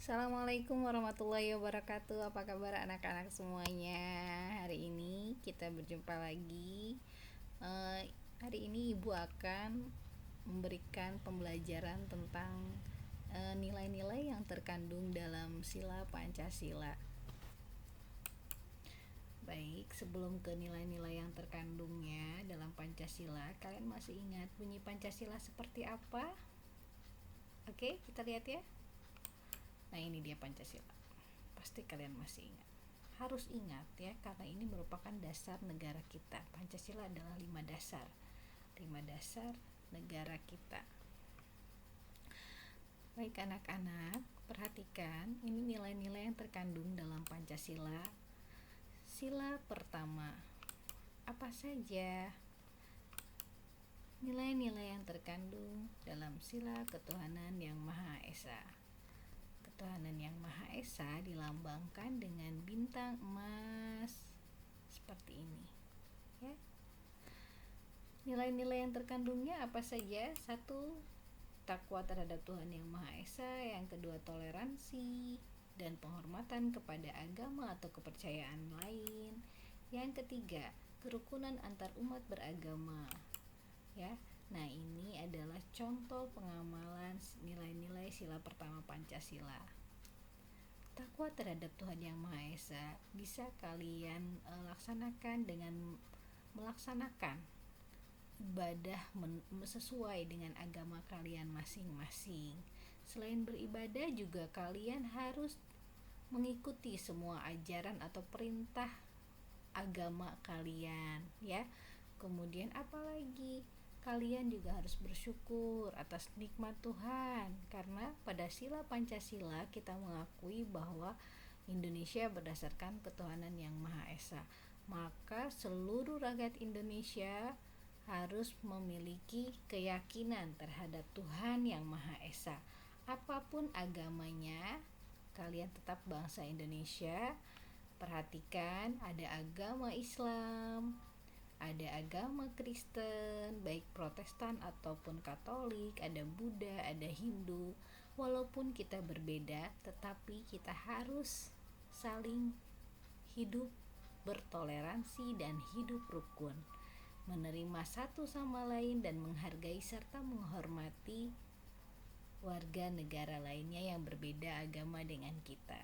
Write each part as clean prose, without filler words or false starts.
Assalamualaikum warahmatullahi wabarakatuh. Apa kabar anak-anak semuanya? Hari ini kita berjumpa lagi. Hari ini ibu akan memberikan pembelajaran tentang nilai-nilai yang terkandung dalam sila Pancasila. Baik, sebelum ke nilai-nilai yang terkandungnya dalam Pancasila, kalian masih ingat bunyi Pancasila seperti apa? Oke, kita lihat ya. Nah, ini dia Pancasila. Pasti kalian masih ingat. Harus ingat ya, karena ini merupakan dasar negara kita. Pancasila adalah 5 dasar. 5 dasar negara kita. Baik anak-anak, perhatikan ini nilai-nilai yang terkandung dalam Pancasila. Sila pertama. Apa saja nilai-nilai yang terkandung dalam sila ketuhanan yang Maha Esa? Ketuhanan yang Maha Esa dilambangkan dengan bintang emas seperti ini ya. Nilai-nilai yang terkandungnya apa saja? 1. Takwa terhadap Tuhan yang Maha Esa. Yang kedua, toleransi dan penghormatan kepada agama atau kepercayaan lain. Yang ketiga, kerukunan antar umat beragama ya. Nah, ini adalah contoh pengamalan nilai-nilai sila pertama Pancasila. Takwa terhadap Tuhan yang Maha Esa bisa kalian laksanakan dengan melaksanakan ibadah sesuai dengan agama kalian masing-masing. Selain beribadah juga kalian harus mengikuti semua ajaran atau perintah agama kalian ya. Kemudian apalagi? Kalian juga harus bersyukur atas nikmat Tuhan, karena pada sila Pancasila kita mengakui bahwa Indonesia berdasarkan ketuhanan yang Maha Esa. Maka seluruh rakyat Indonesia harus memiliki keyakinan terhadap Tuhan yang Maha Esa. Apapun agamanya, kalian tetap bangsa Indonesia. Perhatikan, ada agama Islam, ada agama Kristen, baik Protestan ataupun Katolik, ada Buddha, ada Hindu. Walaupun kita berbeda, tetapi kita harus saling hidup bertoleransi dan hidup rukun, menerima satu sama lain dan menghargai serta menghormati warga negara lainnya yang berbeda agama dengan kita.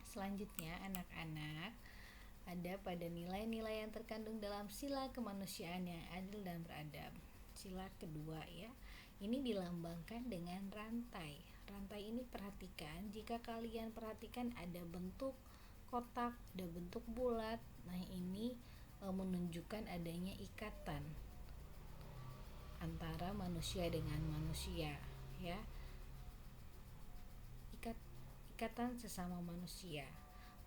Selanjutnya, anak-anak, ada pada nilai-nilai yang terkandung dalam sila kemanusiaan yang adil dan beradab. Sila kedua ya, ini dilambangkan dengan rantai. Rantai ini perhatikan, jika kalian perhatikan ada bentuk kotak, ada bentuk bulat. Nah, ini menunjukkan adanya ikatan antara manusia dengan manusia ya. Ikatan sesama manusia.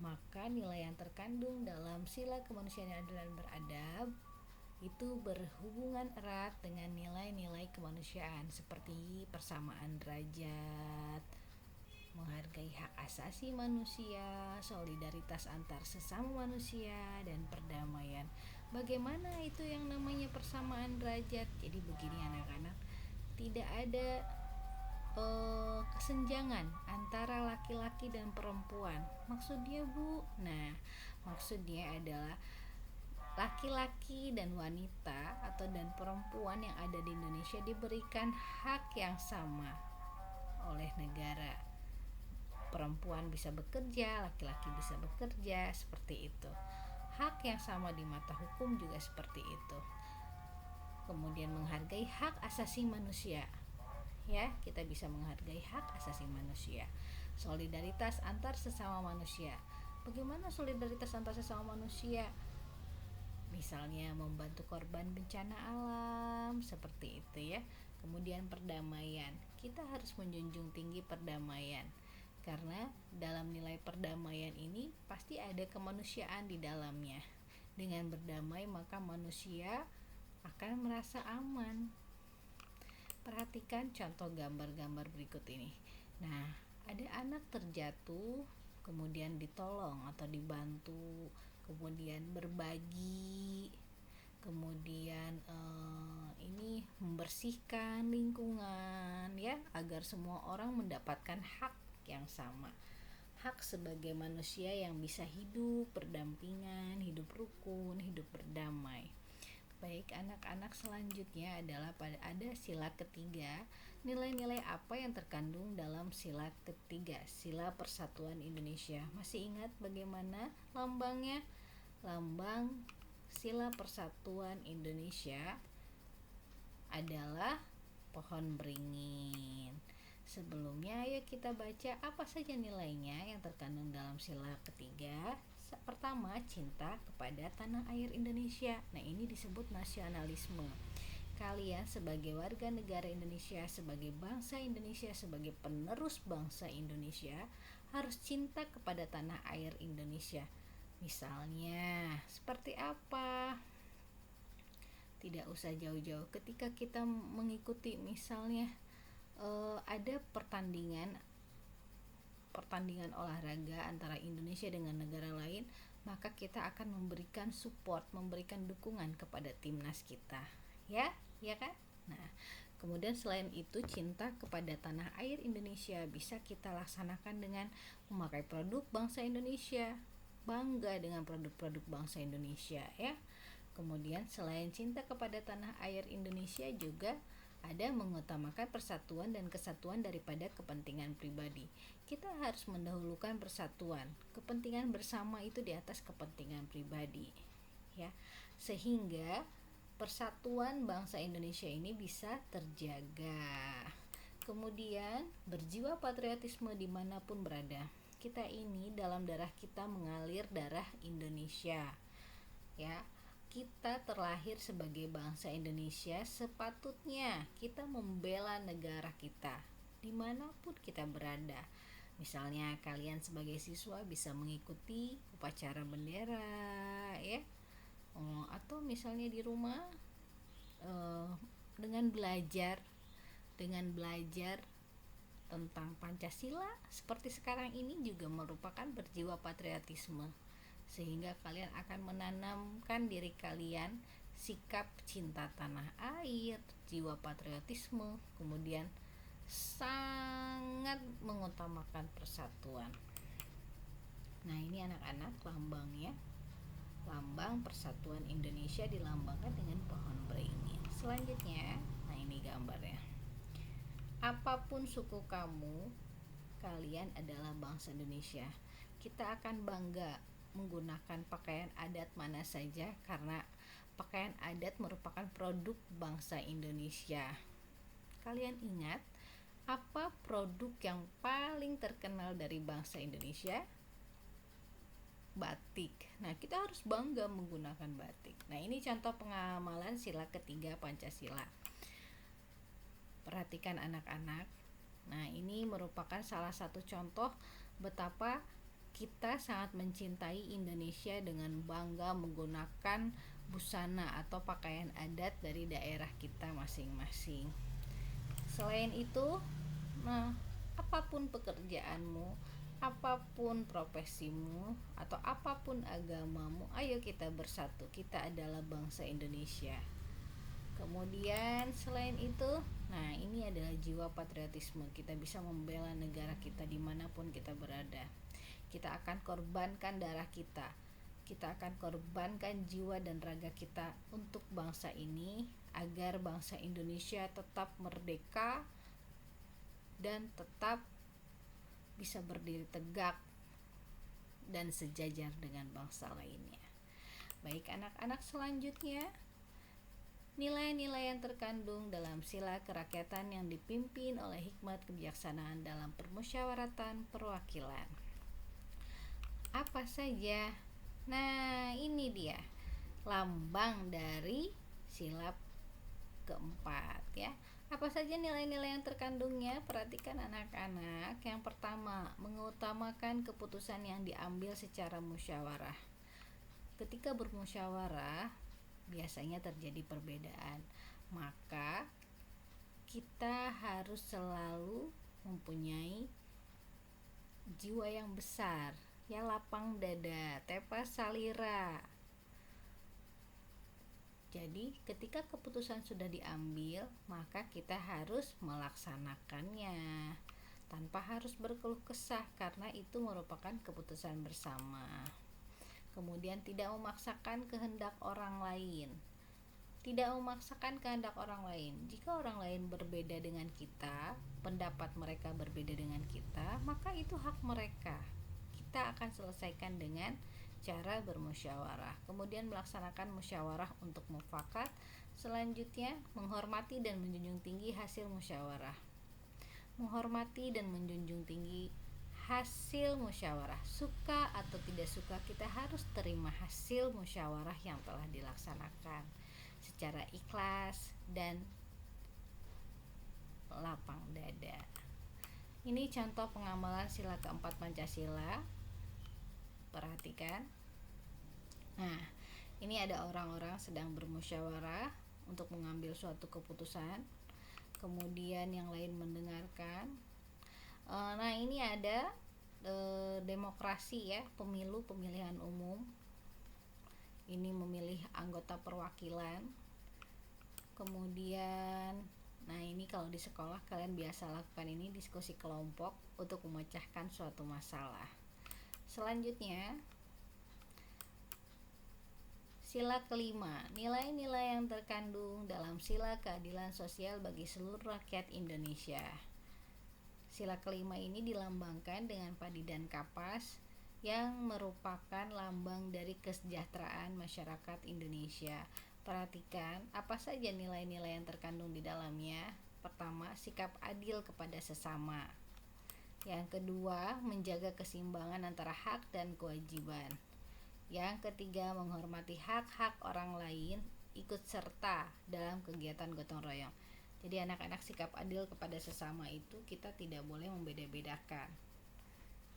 Maka nilai yang terkandung dalam sila kemanusiaan yang adil dan beradab itu berhubungan erat dengan nilai-nilai kemanusiaan seperti persamaan derajat, menghargai hak asasi manusia, solidaritas antar sesama manusia, dan perdamaian. Bagaimana itu yang namanya persamaan derajat? Jadi begini anak-anak, tidak ada kesenjangan antara laki-laki dan perempuan. Maksudnya Bu? Nah, maksudnya adalah laki-laki dan wanita atau dan perempuan yang ada di Indonesia diberikan hak yang sama oleh negara. Perempuan bisa bekerja, laki-laki bisa bekerja, seperti itu. Hak yang sama di mata hukum juga seperti itu. Kemudian menghargai hak asasi manusia. Ya, kita bisa menghargai hak asasi manusia. Solidaritas antar sesama manusia. Bagaimana solidaritas antar sesama manusia? Misalnya membantu korban bencana alam, seperti itu ya. Kemudian perdamaian. Kita harus menjunjung tinggi perdamaian, karena dalam nilai perdamaian ini pasti ada kemanusiaan di dalamnya. Dengan berdamai maka manusia akan merasa aman. Perhatikan contoh gambar-gambar berikut ini. Nah, ada anak terjatuh, kemudian ditolong atau dibantu, kemudian berbagi, kemudian ini membersihkan lingkungan ya, agar semua orang mendapatkan hak yang sama. Hak sebagai manusia yang bisa hidup berdampingan, hidup rukun, hidup berdamai. Baik, anak-anak, selanjutnya adalah ada sila ketiga. Nilai-nilai apa yang terkandung dalam sila ketiga, sila persatuan Indonesia? Masih ingat bagaimana lambangnya? Lambang sila persatuan Indonesia adalah pohon beringin. Sebelumnya, ayo kita baca apa saja nilainya yang terkandung dalam sila ketiga. Pertama, cinta kepada tanah air Indonesia. Nah, ini disebut nasionalisme. Kalian sebagai warga negara Indonesia, sebagai bangsa Indonesia, sebagai penerus bangsa Indonesia, harus cinta kepada tanah air Indonesia. Misalnya, seperti apa? Tidak usah jauh-jauh, ketika kita mengikuti misalnya ada pertandingan olahraga antara Indonesia dengan negara lain, maka kita akan memberikan support, memberikan dukungan kepada timnas kita, ya kan? Nah, kemudian selain itu, cinta kepada tanah air Indonesia bisa kita laksanakan dengan memakai produk bangsa Indonesia, bangga dengan produk-produk bangsa Indonesia, ya. Kemudian selain cinta kepada tanah air Indonesia, juga ada mengutamakan persatuan dan kesatuan daripada kepentingan pribadi. Kita harus mendahulukan persatuan, kepentingan bersama itu di atas kepentingan pribadi, ya, sehingga persatuan bangsa Indonesia ini bisa terjaga. Kemudian berjiwa patriotisme dimanapun berada. Kita ini dalam darah kita mengalir darah Indonesia, ya. Kita terlahir sebagai bangsa Indonesia, sepatutnya kita membela negara kita dimanapun kita berada. Misalnya kalian sebagai siswa bisa mengikuti upacara bendera, ya, atau misalnya di rumah dengan belajar tentang Pancasila seperti sekarang ini juga merupakan berjiwa patriotisme, sehingga kalian akan menanamkan diri kalian sikap cinta tanah air, jiwa patriotisme, kemudian sangat mengutamakan persatuan. Nah, ini anak-anak lambangnya. Lambang persatuan Indonesia dilambangkan dengan pohon beringin. Selanjutnya, nah ini gambarnya. Apapun suku kamu, kalian adalah bangsa Indonesia. Kita akan bangga menggunakan pakaian adat mana saja, karena pakaian adat merupakan produk bangsa Indonesia. Kalian ingat apa produk yang paling terkenal dari bangsa Indonesia? Batik. Nah, kita harus bangga menggunakan batik. Nah, ini contoh pengamalan sila ketiga Pancasila. Perhatikan anak-anak. Nah, ini merupakan salah satu contoh betapa kita sangat mencintai Indonesia dengan bangga menggunakan busana atau pakaian adat dari daerah kita masing-masing. Selain itu, nah, apapun pekerjaanmu, apapun profesimu, atau apapun agamamu, ayo kita bersatu. Kita adalah bangsa Indonesia. Kemudian selain itu, nah ini adalah jiwa patriotisme. Kita bisa membela negara kita dimanapun kita berada. Kita akan korbankan darah kita. Kita akan korbankan jiwa dan raga kita untuk bangsa ini, agar bangsa Indonesia tetap merdeka dan tetap bisa berdiri tegak dan sejajar dengan bangsa lainnya. Baik anak-anak, selanjutnya nilai-nilai yang terkandung dalam sila kerakyatan yang dipimpin oleh hikmat kebijaksanaan dalam permusyawaratan perwakilan. Apa saja? Nah, ini dia lambang dari sila keempat, ya. Apa saja nilai-nilai yang terkandungnya? Perhatikan anak-anak. Yang pertama, mengutamakan keputusan yang diambil secara musyawarah. Ketika bermusyawarah, biasanya terjadi perbedaan. Maka kita harus selalu mempunyai jiwa yang besar, ya, lapang dada, tepas salira. Jadi ketika keputusan sudah diambil, maka kita harus melaksanakannya. tanpa harus berkeluh kesah karena itu merupakan keputusan bersama. Kemudian tidak memaksakan kehendak orang lain. Tidak memaksakan kehendak orang lain. Jika orang lain berbeda dengan kita, pendapat mereka berbeda dengan kita, maka itu hak mereka. Kita akan selesaikan dengan cara bermusyawarah. Kemudian melaksanakan musyawarah untuk mufakat. Selanjutnya, menghormati dan menjunjung tinggi hasil musyawarah. Menghormati dan menjunjung tinggi hasil musyawarah. Suka atau tidak suka, kita harus terima hasil musyawarah yang telah dilaksanakan secara ikhlas dan lapang dada. Ini contoh pengamalan sila keempat Pancasila. Perhatikan. Nah, ini ada orang-orang sedang bermusyawarah untuk mengambil suatu keputusan. Kemudian yang lain mendengarkan. Nah, ini ada demokrasi ya, pemilu, pemilihan umum. Ini memilih anggota perwakilan. Kemudian, nah ini kalau di sekolah kalian biasa lakukan ini, diskusi kelompok untuk memecahkan suatu masalah. Selanjutnya, sila kelima, nilai-nilai yang terkandung dalam sila keadilan sosial bagi seluruh rakyat Indonesia. Sila kelima ini dilambangkan dengan padi dan kapas yang merupakan lambang dari kesejahteraan masyarakat Indonesia. Perhatikan apa saja nilai-nilai yang terkandung di dalamnya. Pertama, sikap adil kepada sesama. Yang kedua, menjaga keseimbangan antara hak dan kewajiban. Yang ketiga, menghormati hak-hak orang lain, ikut serta dalam kegiatan gotong royong. Jadi anak-anak, sikap adil kepada sesama itu kita tidak boleh membeda-bedakan,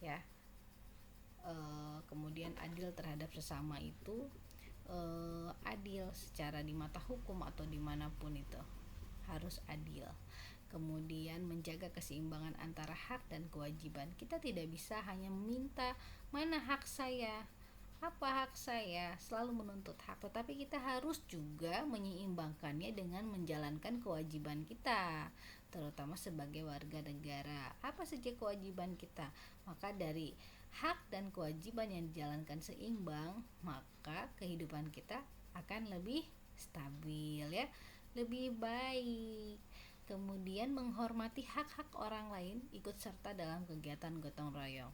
ya. Kemudian adil terhadap sesama itu adil secara di mata hukum atau dimanapun itu harus adil. Kemudian menjaga keseimbangan antara hak dan kewajiban. Kita tidak bisa hanya meminta mana hak saya, apa hak saya, selalu menuntut hak, tetapi kita harus juga menyeimbangkannya dengan menjalankan kewajiban kita, terutama sebagai warga negara. Apa saja kewajiban kita? Maka dari hak dan kewajiban yang dijalankan seimbang, maka kehidupan kita akan lebih stabil ya, lebih baik. Kemudian menghormati hak-hak orang lain, ikut serta dalam kegiatan gotong royong.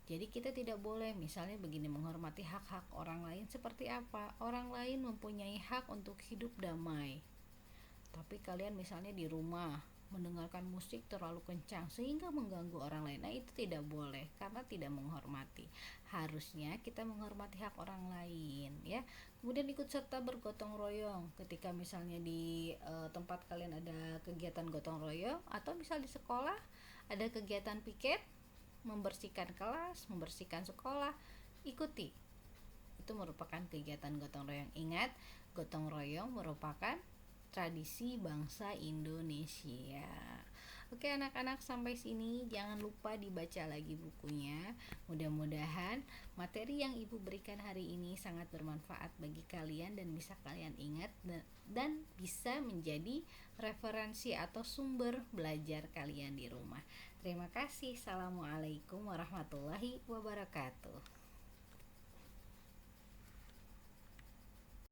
Jadi kita tidak boleh misalnya begini, menghormati hak-hak orang lain seperti apa? Orang lain mempunyai hak untuk hidup damai, tapi kalian misalnya di rumah mendengarkan musik terlalu kencang sehingga mengganggu orang lain. Nah, itu tidak boleh karena tidak menghormati. Harusnya kita menghormati hak orang lain ya. Kemudian ikut serta bergotong royong ketika misalnya di tempat kalian ada kegiatan gotong royong, atau misal di sekolah ada kegiatan piket, membersihkan kelas, membersihkan sekolah, ikuti. Itu merupakan kegiatan gotong royong. Ingat, gotong royong merupakan tradisi bangsa Indonesia. Oke anak-anak, sampai sini jangan lupa dibaca lagi bukunya. Mudah-mudahan materi yang Ibu berikan hari ini sangat bermanfaat bagi kalian dan bisa kalian ingat dan bisa menjadi referensi atau sumber belajar kalian di rumah. Terima kasih. Assalamualaikum warahmatullahi wabarakatuh.